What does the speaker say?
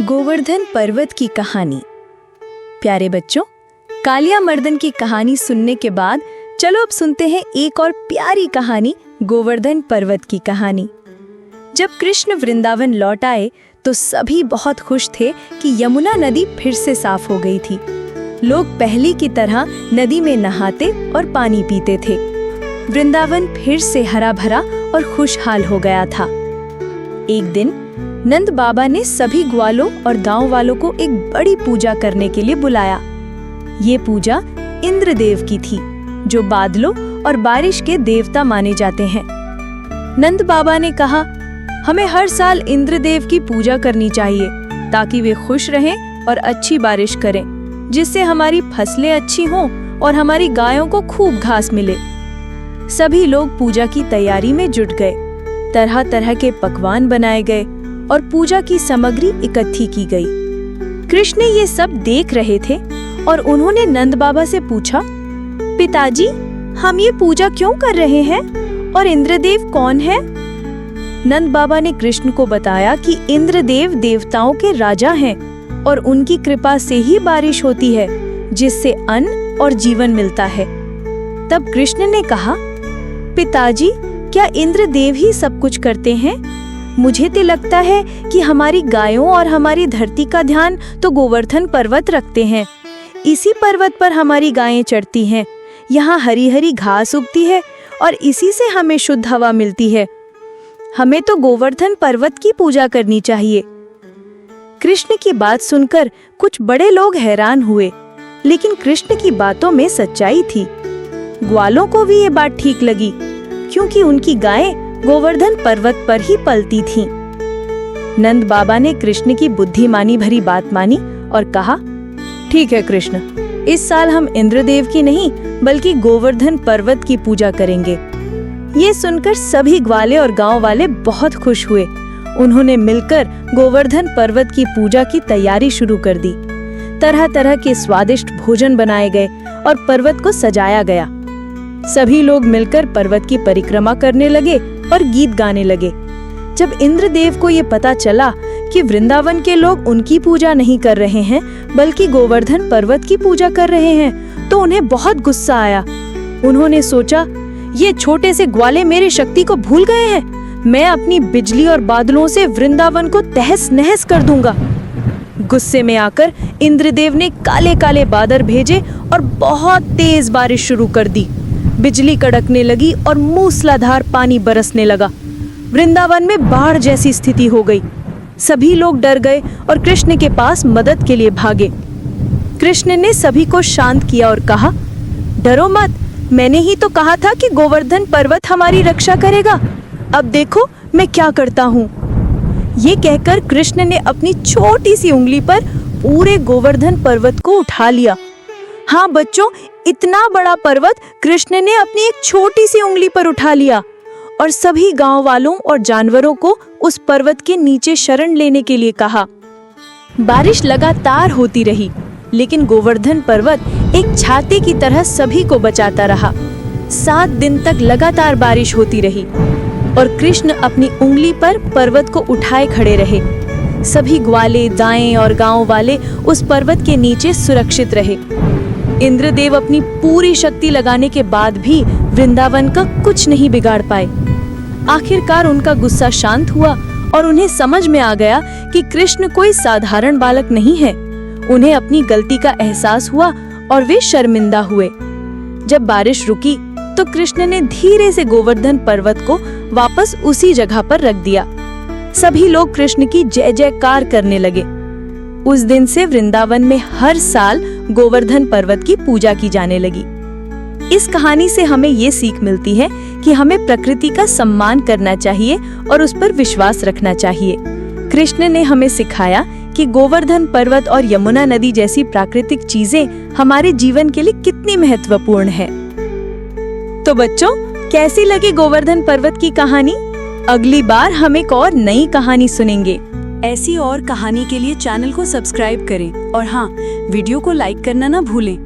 गोवर्धन पर्वत की कहानी। प्यारे बच्चों, कालिया मर्दन की कहानी सुनने के बाद चलो अब सुनते हैं एक और प्यारी कहानी, गोवर्धन पर्वत की कहानी। जब कृष्ण वृंदावन लौट आए तो सभी बहुत खुश थे कि यमुना नदी फिर से साफ हो गई थी। लोग पहले की तरह नदी में नहाते और पानी पीते थे। वृंदावन फिर से हरा भरा और खुशहाल हो गया था। एक दिन नंद बाबा ने सभी ग्वालों और गांव वालों को एक बड़ी पूजा करने के लिए बुलाया। ये पूजा इंद्रदेव की थी, जो बादलों और बारिश के देवता माने जाते हैं। नंद बाबा ने कहा, हमें हर साल इंद्रदेव की पूजा करनी चाहिए ताकि वे खुश रहें और अच्छी बारिश करें, जिससे हमारी फसलें अच्छी हों और हमारी गायों को खूब घास मिले। सभी लोग पूजा की तैयारी में जुट गए। तरह तरह के पकवान बनाए गए और पूजा की सामग्री इकट्ठी की गई। कृष्ण ये सब देख रहे थे और उन्होंने नंद बाबा से पूछा, पिताजी, हम ये पूजा क्यों कर रहे हैं और इंद्रदेव कौन है? नंद बाबा ने कृष्ण को बताया कि इंद्रदेव देवताओं के राजा हैं और उनकी कृपा से ही बारिश होती है, जिससे अन्न और जीवन मिलता है। तब कृष्ण ने कहा, पिताजी, क्या इंद्रदेव ही सब कुछ करते हैं? मुझे तो लगता है कि हमारी गायों और हमारी धरती का ध्यान तो गोवर्धन पर्वत रखते हैं। इसी पर्वत पर हमारी गायें चढ़ती हैं, यहाँ हरी हरी घास उगती है और इसी से हमें शुद्ध हवा मिलती है। हमें तो गोवर्धन पर्वत की पूजा करनी चाहिए। कृष्ण की बात सुनकर कुछ बड़े लोग हैरान हुए, लेकिन कृष्ण की बातों में सच्चाई थी। ग्वालों को भी ये बात ठीक लगी, क्योंकि उनकी गायें गोवर्धन पर्वत पर ही पलती थीं। नंद बाबा ने कृष्ण की बुद्धिमानी भरी बात मानी और कहा, ठीक है कृष्ण, इस साल हम इंद्रदेव की नहीं बल्कि गोवर्धन पर्वत की पूजा करेंगे। ये सुनकर सभी ग्वाले और गांव वाले बहुत खुश हुए। उन्होंने मिलकर गोवर्धन पर्वत की पूजा की तैयारी शुरू कर दी। तरह तरह के स्वादिष्ट भोजन बनाए गए और पर्वत को सजाया गया। सभी लोग मिलकर पर्वत की परिक्रमा करने लगे और गीत गाने लगे। जब इंद्रदेव को ये पता चला कि वृंदावन के लोग उनकी पूजा नहीं कर रहे हैं बल्कि गोवर्धन पर्वत की पूजा कर रहे हैं, तो उन्हें बहुत गुस्सा आया। उन्होंने सोचा, ये छोटे से ग्वाले मेरी शक्ति को भूल गए हैं। मैं अपनी बिजली और बादलों से वृंदावन को तहस नहस कर दूंगा। गुस्से में आकर इंद्रदेव ने काले काले बादल भेजे और बहुत तेज बारिश शुरू कर दी। बिजली कड़कने लगी और मूसलाधार पानी बरसने लगा। वृंदावन में बाढ़ जैसी स्थिति हो गई। सभी लोग डर गए और कृष्ण के पास मदद के लिए भागे। कृष्ण ने सभी को शांत किया और कहा, डरो मत, मैंने ही तो कहा था कि गोवर्धन पर्वत हमारी रक्षा करेगा। अब देखो मैं क्या करता हूँ। ये कहकर कृष्ण ने अपनी छोटी सी उंगली पर पूरे गोवर्धन पर्वत को उठा लिया। हाँ बच्चों, इतना बड़ा पर्वत कृष्ण ने अपनी एक छोटी सी उंगली पर उठा लिया और सभी गांव वालों और जानवरों को उस पर्वत के नीचे शरण लेने के लिए कहा। बारिश लगातार होती रही, लेकिन गोवर्धन पर्वत एक छाते की तरह सभी को बचाता रहा। 7 दिन तक लगातार बारिश होती रही और कृष्ण अपनी उंगली पर पर्वत को उठाए खड़े रहे। सभी ग्वाले, दाएं और गांव वाले उस पर्वत के नीचे सुरक्षित रहे। इंद्रदेव अपनी पूरी शक्ति लगाने के बाद भी वृंदावन का कुछ नहीं बिगाड़ पाए। आखिरकार उनका गुस्सा शांत हुआ और उन्हें समझ में आ गया कि कृष्ण कोई साधारण बालक नहीं है। उन्हें अपनी गलती का एहसास हुआ और वे शर्मिंदा हुए। जब बारिश रुकी तो कृष्ण ने धीरे से गोवर्धन पर्वत को वापस उसी जगह पर रख दिया। सभी लोग कृष्ण की जय जयकार करने लगे। उस दिन से वृंदावन में हर साल गोवर्धन पर्वत की पूजा की जाने लगी। इस कहानी से हमें ये सीख मिलती है कि हमें प्रकृति का सम्मान करना चाहिए और उस पर विश्वास रखना चाहिए। कृष्ण ने हमें सिखाया कि गोवर्धन पर्वत और यमुना नदी जैसी प्राकृतिक चीजें हमारे जीवन के लिए कितनी महत्वपूर्ण है। तो बच्चों, कैसी लगी गोवर्धन पर्वत की कहानी? अगली बार हम एक और नई कहानी सुनेंगे। ऐसी और कहानी के लिए चैनल को सब्सक्राइब करें और हाँ, वीडियो को लाइक करना ना भूलें।